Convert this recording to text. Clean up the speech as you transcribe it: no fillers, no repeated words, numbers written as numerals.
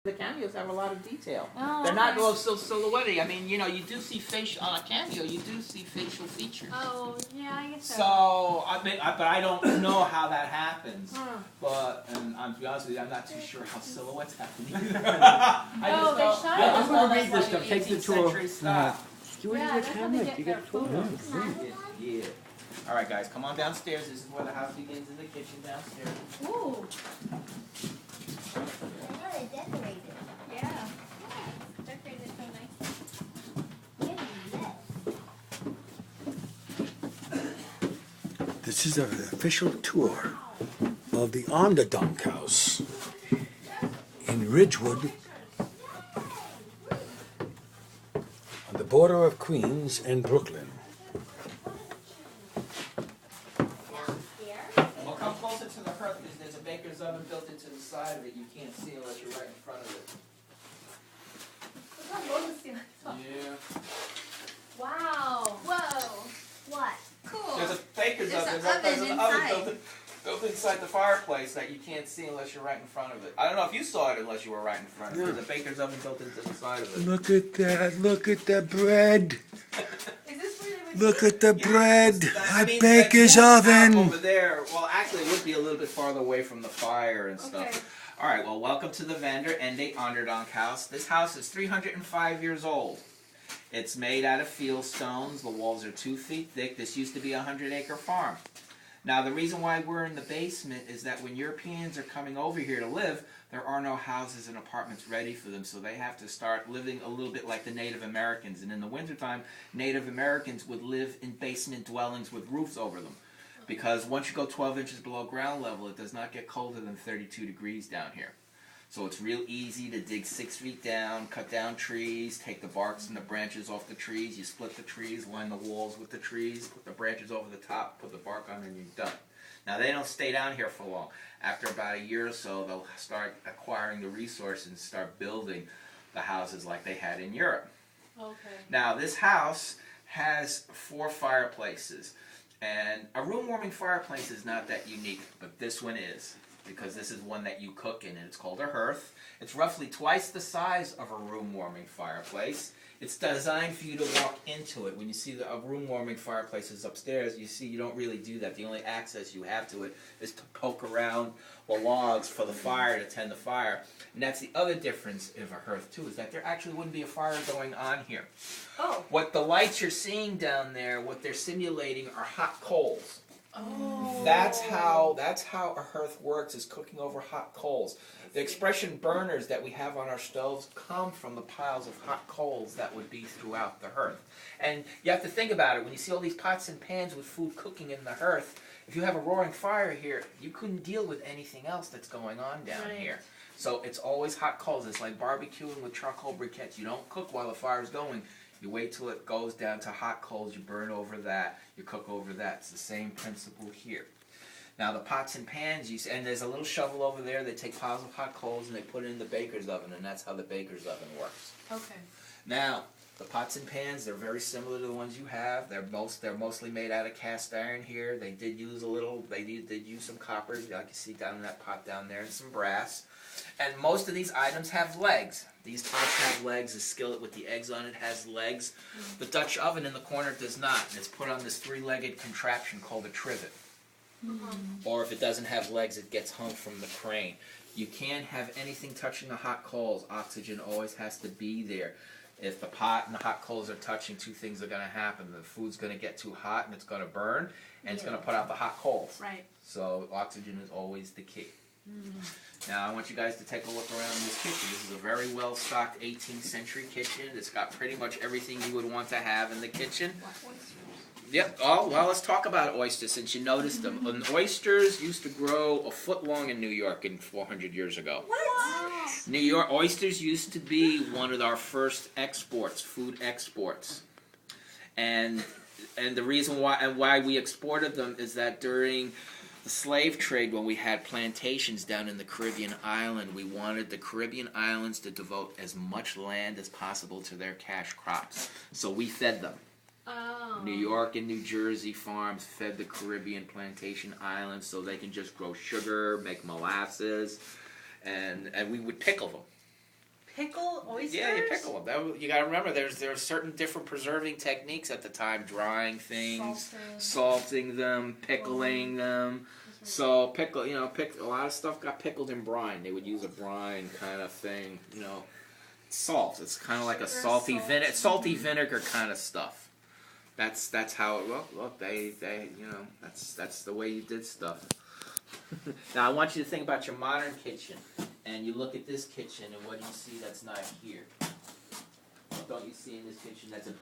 The cameos have a lot of detail. Oh, They're not okay. all so silhouette-y. I mean, you know, you do see facial on a cameo. You do see facial features. Oh, yeah, I guess so. So, but I don't know how that happens. Huh. But, and I'm to be honest with you, I'm not too sure how silhouettes happen either. No, they're shiny. I'm gonna read this stuff. Take the tour. Yeah, that's how they get their food. Yeah. All right, guys, come on downstairs. This is where the house begins in the kitchen downstairs. Ooh. They decorated. Yeah. Decorated so nice. This is an official tour of the Onderdonk House in Ridgewood, on the border of Queens and Brooklyn. Well, come closer to the hearth because there's a baker's oven built into the side of it. You can't see unless you're right in front of it. Yeah. Wow. Whoa. What? Cool. There's a baker's oven. There's an oven built inside the fireplace that you can't see unless you're right in front of it. I don't know if you saw it unless you were right in front of it. There's a baker's oven built into the side of it. Look at that. Look at the bread. Is this where they would Look at the bread. I A mean, baker's that's out oven. over there. Well, actually, it would be a little bit farther away from the fire and stuff. Okay. All right. Well, welcome to the vendor and the Onderdonk House. This house is 305 years old. It's made out of field stones. The walls are 2 feet thick. This used to be a 100-acre farm. Now, the reason why we're in the basement is that when Europeans are coming over here to live, there are no houses and apartments ready for them, so they have to start living a little bit like the Native Americans. And in the wintertime, Native Americans would live in basement dwellings with roofs over them. Because once you go 12 inches below ground level, it does not get colder than 32 degrees down here. So it's real easy to dig 6 feet down, cut down trees, take the barks and the branches off the trees. You split the trees, line the walls with the trees, put the branches over the top, put the bark on, and you're done. Now, they don't stay down here for long. After about a year or so, they'll start acquiring the resources and start building the houses like they had in Europe. Okay. Now, this house has 4 fireplaces. And a room-warming fireplace is not that unique, but this one is. Because this is one that you cook in, and it's called a hearth. It's roughly twice the size of a room-warming fireplace. It's designed for you to walk into it. When you see the room-warming fireplaces upstairs, you see you don't really do that. The only access you have to it is to poke around the logs for the fire, to tend the fire. And that's the other difference of a hearth, too, is that there actually wouldn't be a fire going on here. Oh. What the lights you're seeing down there, what they're simulating are hot coals. Oh. That's how a hearth works, is cooking over hot coals. The expression burners that we have on our stoves come from the piles of hot coals that would be throughout the hearth. And you have to think about it. When you see all these pots and pans with food cooking in the hearth, if you have a roaring fire here, you couldn't deal with anything else that's going on down here. So it's always hot coals. It's like barbecuing with charcoal briquettes. You don't cook while the fire's going. You wait till it goes down to hot coals, you burn over that, you cook over that. It's the same principle here. Now the pots and pans, and there's a little shovel over there, they take piles of hot coals and they put it in the baker's oven, and that's how the baker's oven works. Okay. Now, the pots and pans, they're very similar to the ones you have. They're mostly made out of cast iron here. They did use did use some copper, like you see down in that pot down there, and some brass. And most of these items have legs. These pots have legs. The skillet with the eggs on it has legs. The Dutch oven in the corner does not. And it's put on this 3-legged contraption called a trivet. Or if it doesn't have legs, it gets hung from the crane. You can't have anything touching the hot coals. Oxygen always has to be there. If the pot and the hot coals are touching, 2 things are going to happen. The food's going to get too hot and it's going to burn, and it's going to put out the hot coals. Right. So oxygen is always the key. Now I want you guys to take a look around this kitchen. This is a very well stocked 18th century kitchen. It's got pretty much everything you would want to have in the kitchen. Yep. Oh, well, let's talk about oysters since you noticed them. Oysters used to grow a foot long in New York 400 years ago. What? New York oysters used to be one of our first exports, food exports. And the reason why we exported them is that during the slave trade, when we had plantations down in the Caribbean island, we wanted the Caribbean islands to devote as much land as possible to their cash crops. So we fed them. Oh. New York and New Jersey farms fed the Caribbean plantation islands so they can just grow sugar, make molasses, and we would pickle them. pickle oysters? Yeah, you pickle them. You got to remember, there are certain different preserving techniques at the time: drying things, salting them, pickling them. So pickle, a lot of stuff got pickled in brine. They would use a brine kind of thing, Salt. It's kind of like a salty vinegar kind of stuff. That's how it look. They that's the way you did stuff. Now I want you to think about your modern kitchen, and you look at this kitchen, and what do you see that's not here? What don't you see in this kitchen that's a